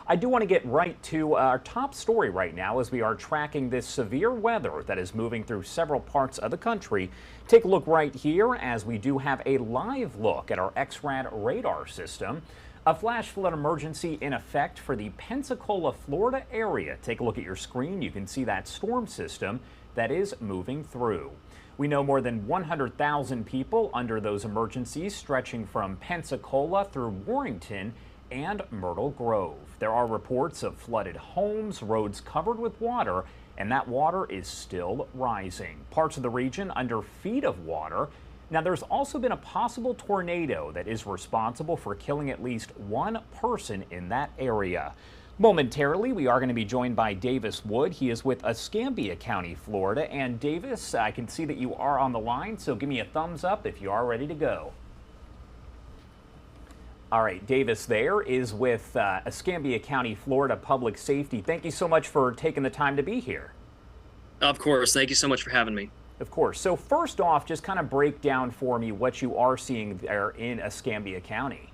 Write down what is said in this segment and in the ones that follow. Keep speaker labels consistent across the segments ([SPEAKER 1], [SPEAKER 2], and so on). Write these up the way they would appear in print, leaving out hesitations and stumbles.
[SPEAKER 1] I do want to get right to our top story right now as we are tracking this severe weather that is moving through several parts of the country. Take a look right here as we do have a live look at our XRAD radar system. A flash flood emergency in effect for the Pensacola, Florida area. Take a look at your screen. You can see that storm system that is moving through. We know more than 100,000 people under those emergencies stretching from Pensacola through Warrington and Myrtle Grove. There are reports of flooded homes, roads covered with water, and that water is still rising. Parts of the region under feet of water. Now, there's also been a possible tornado that is responsible for killing at least one person in that area. Momentarily, we are going to be joined by Davis Wood. He is with Escambia County, Florida. And Davis, I can see that you are on the line, so give me a thumbs up if you are ready to go. All right, Davis there is with Escambia County, Florida Public Safety. Thank you so much for taking the time to be here.
[SPEAKER 2] Of course. Thank you so much for having me.
[SPEAKER 1] Of course. So first off, just kind of break down for me what you are seeing there in Escambia County.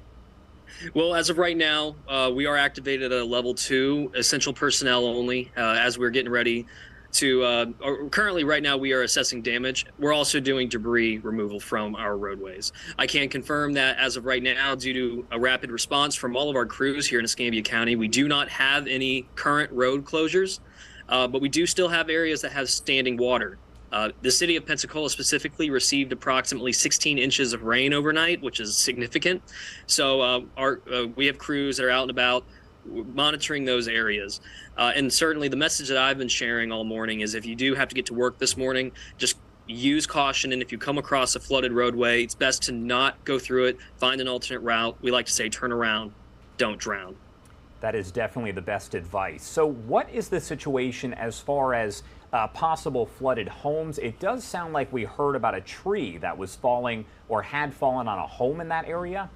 [SPEAKER 2] Well, as of right now, we are activated at a level 2, essential personnel only, as we're getting ready to, currently right now we are assessing damage. We're also doing debris removal from our roadways. I can confirm that as of right now, due to a rapid response from all of our crews here in Escambia County, we do not have any current road closures, but we do still have areas that have standing water. The city of Pensacola specifically received approximately 16 inches of rain overnight, which is significant. So we have crews that are out and about monitoring those areas. And certainly the message that I've been sharing all morning is if you do have to get to work this morning, just use caution. And if you come across a flooded roadway, it's best to not go through it, find an alternate route. We like to say turn around, don't drown.
[SPEAKER 1] That is definitely the best advice. So what is the situation as far as possible flooded homes? It does sound like we heard about a tree that was falling or had fallen on a home in that area.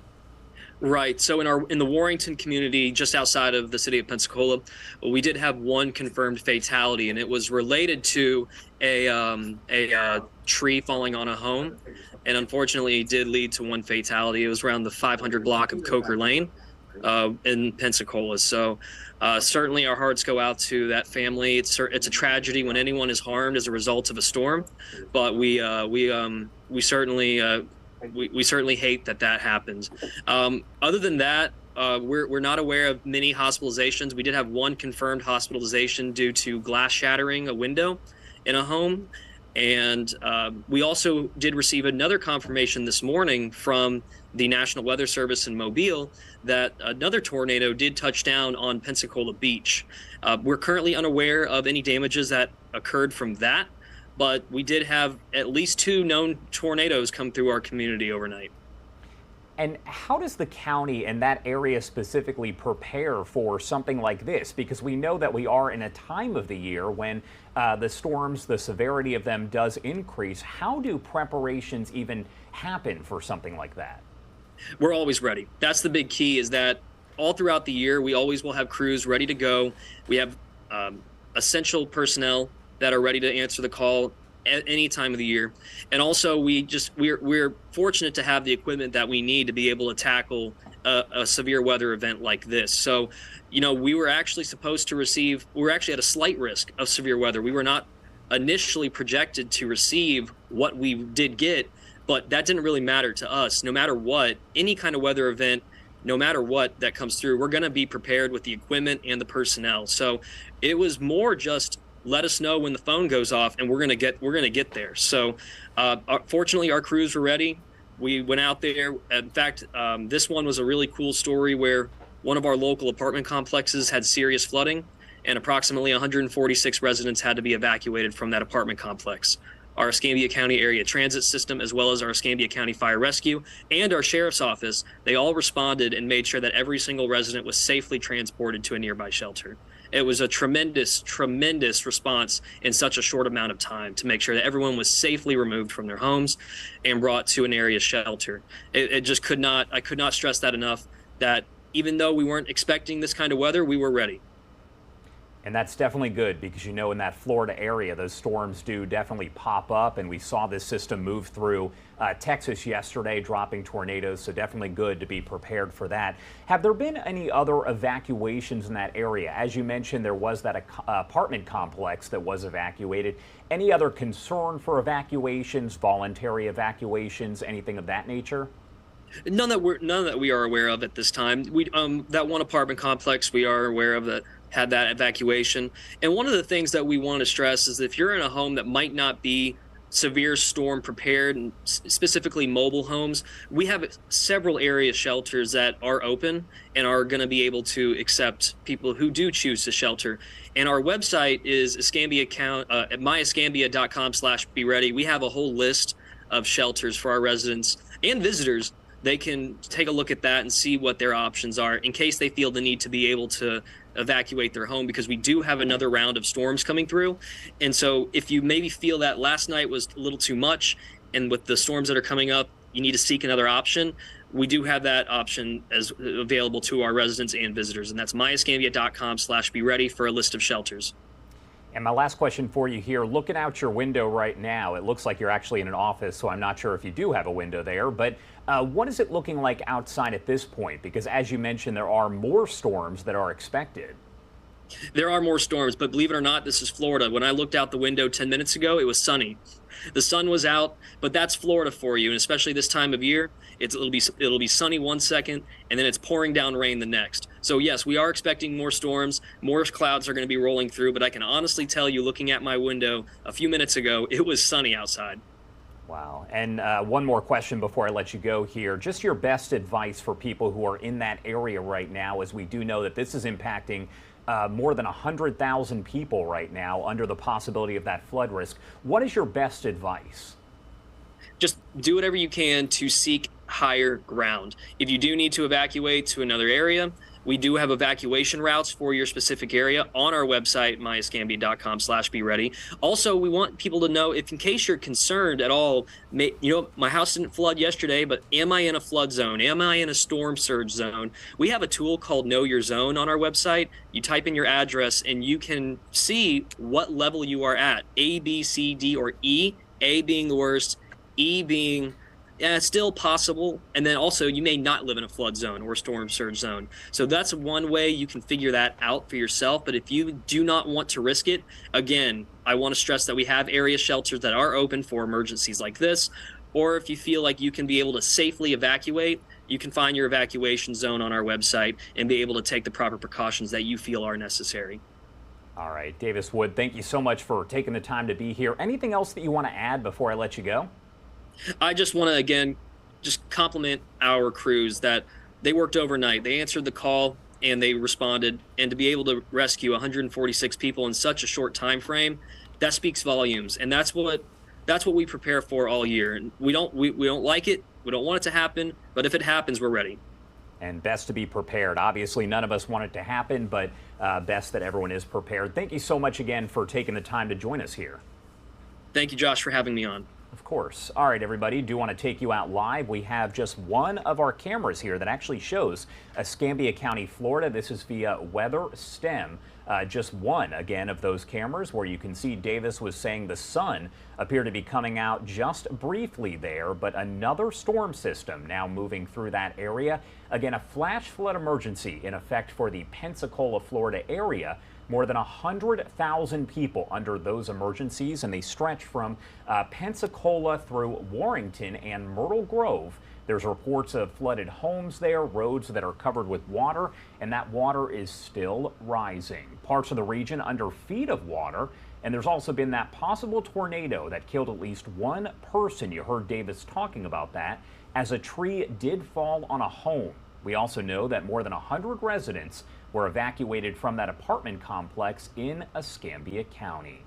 [SPEAKER 2] Right. So in the Warrington community, just outside of the city of Pensacola, we did have one confirmed fatality, and it was related to a tree falling on a home, and unfortunately, it did lead to one fatality. It was around the 500 block of Coker Lane in Pensacola. So certainly our hearts go out to that family. It's a tragedy when anyone is harmed as a result of a storm, but we certainly hate that happens. Other than that, we're not aware of many hospitalizations. We did have one confirmed hospitalization due to glass shattering a window in a home. And we also did receive another confirmation this morning from the National Weather Service in Mobile that another tornado did touch down on Pensacola Beach. We're currently unaware of any damages that occurred from that, but we did have at least 2 known tornadoes come through our community overnight.
[SPEAKER 1] And how does the county and that area specifically prepare for something like this? Because we know that we are in a time of the year when the storms, the severity of them does increase. How do preparations even happen for something like that?
[SPEAKER 2] We're always ready. That's the big key, is that all throughout the year, we always will have crews ready to go. We have essential personnel that are ready to answer the call at any time of the year. And also we're fortunate to have the equipment that we need to be able to tackle a severe weather event like this. So, we were actually we're actually at a slight risk of severe weather. We were not initially projected to receive what we did get, but that didn't really matter to us. No matter what, any kind of weather event, no matter what that comes through, we're going to be prepared with the equipment and the personnel. So it was more just let us know when the phone goes off, and we're gonna get there. So fortunately, our crews were ready. We went out there. In fact, this one was a really cool story where one of our local apartment complexes had serious flooding, and approximately 146 residents had to be evacuated from that apartment complex. Our Escambia County Area Transit System, as well as our Escambia County Fire Rescue and our Sheriff's Office, they all responded and made sure that every single resident was safely transported to a nearby shelter. It was a tremendous, tremendous response in such a short amount of time to make sure that everyone was safely removed from their homes and brought to an area shelter. I could not stress that enough, that even though we weren't expecting this kind of weather, we were ready.
[SPEAKER 1] And that's definitely good because, you know, in that Florida area, those storms do definitely pop up. And we saw this system move through Texas yesterday, dropping tornadoes. So definitely good to be prepared for that. Have there been any other evacuations in that area? As you mentioned, there was that apartment complex that was evacuated. Any other concern for evacuations, voluntary evacuations, anything of that nature?
[SPEAKER 2] None that we are aware of at this time. We that one apartment complex we are aware of that had that evacuation. And one of the things that we want to stress is if you're in a home that might not be severe storm prepared, and specifically mobile homes, we have several area shelters that are open and are going to be able to accept people who do choose to shelter. And our website is Escambia County at myescambia.com/be ready. We have a whole list of shelters for our residents and visitors. They can take a look at that and see what their options are in case they feel the need to be able to evacuate their home, because we do have another round of storms coming through. And so if you maybe feel that last night was a little too much, and with the storms that are coming up, you need to seek another option, we do have that option as available to our residents and visitors. And that's myescambia.com/be ready for a list of shelters.
[SPEAKER 1] And my last question for you here, looking out your window right now, it looks like you're actually in an office, so I'm not sure if you do have a window there, but what is it looking like outside at this point? Because as you mentioned, there are more storms that are expected.
[SPEAKER 2] There are more storms, but believe it or not, this is Florida. When I looked out the window 10 minutes ago, it was sunny. The sun was out, but that's Florida for you, and especially this time of year, it'll be sunny one second, and then it's pouring down rain the next. So yes, we are expecting more storms. More clouds are going to be rolling through, but I can honestly tell you, looking at my window a few minutes ago, it was sunny outside.
[SPEAKER 1] Wow. And one more question before I let you go here. Just your best advice for people who are in that area right now, as we do know that this is impacting more than 100,000 people right now under the possibility of that flood risk. What is your best advice?
[SPEAKER 2] Just do whatever you can to seek higher ground. If you do need to evacuate to another area, we do have evacuation routes for your specific area on our website, myescambia.com/be ready. Also, we want people to know, if in case you're concerned at all, my house didn't flood yesterday, but am I in a flood zone? Am I in a storm surge zone? We have a tool called Know Your Zone on our website. You type in your address and you can see what level you are at, A, B, C, D, or E, A being the worst, E being still possible, and then also you may not live in a flood zone or storm surge zone. So that's one way you can figure that out for yourself. But if you do not want to risk it, again, I want to stress that we have area shelters that are open for emergencies like this. Or if you feel like you can be able to safely evacuate, you can find your evacuation zone on our website and be able to take the proper precautions that you feel are necessary.
[SPEAKER 1] All right, Davis Wood, thank you so much for taking the time to be here. Anything else that you want to add before I let you go?
[SPEAKER 2] I just want to, again, just compliment our crews that they worked overnight. They answered the call and they responded. And to be able to rescue 146 people in such a short time frame, that speaks volumes. And that's what we prepare for all year. And we don't like it. We don't want it to happen. But if it happens, we're ready.
[SPEAKER 1] And best to be prepared. Obviously, none of us want it to happen, but best that everyone is prepared. Thank you so much again for taking the time to join us here.
[SPEAKER 2] Thank you, Josh, for having me on.
[SPEAKER 1] Of course. All right, everybody, do want to take you out live. We have just one of our cameras here that actually shows Escambia County, Florida. This is via Weather STEM. Just one, again, of those cameras where you can see Davis was saying the sun appeared to be coming out just briefly there, but another storm system now moving through that area. Again, a flash flood emergency in effect for the Pensacola, Florida area. More than 100,000 people under those emergencies, and they stretch from Pensacola through Warrington and Myrtle Grove. There's reports of flooded homes there, roads that are covered with water, and that water is still rising. Parts of the region under feet of water, and there's also been that possible tornado that killed at least one person. You heard Davis talking about that, as a tree did fall on a home. We also know that more than 100 residents were evacuated from that apartment complex in Escambia County.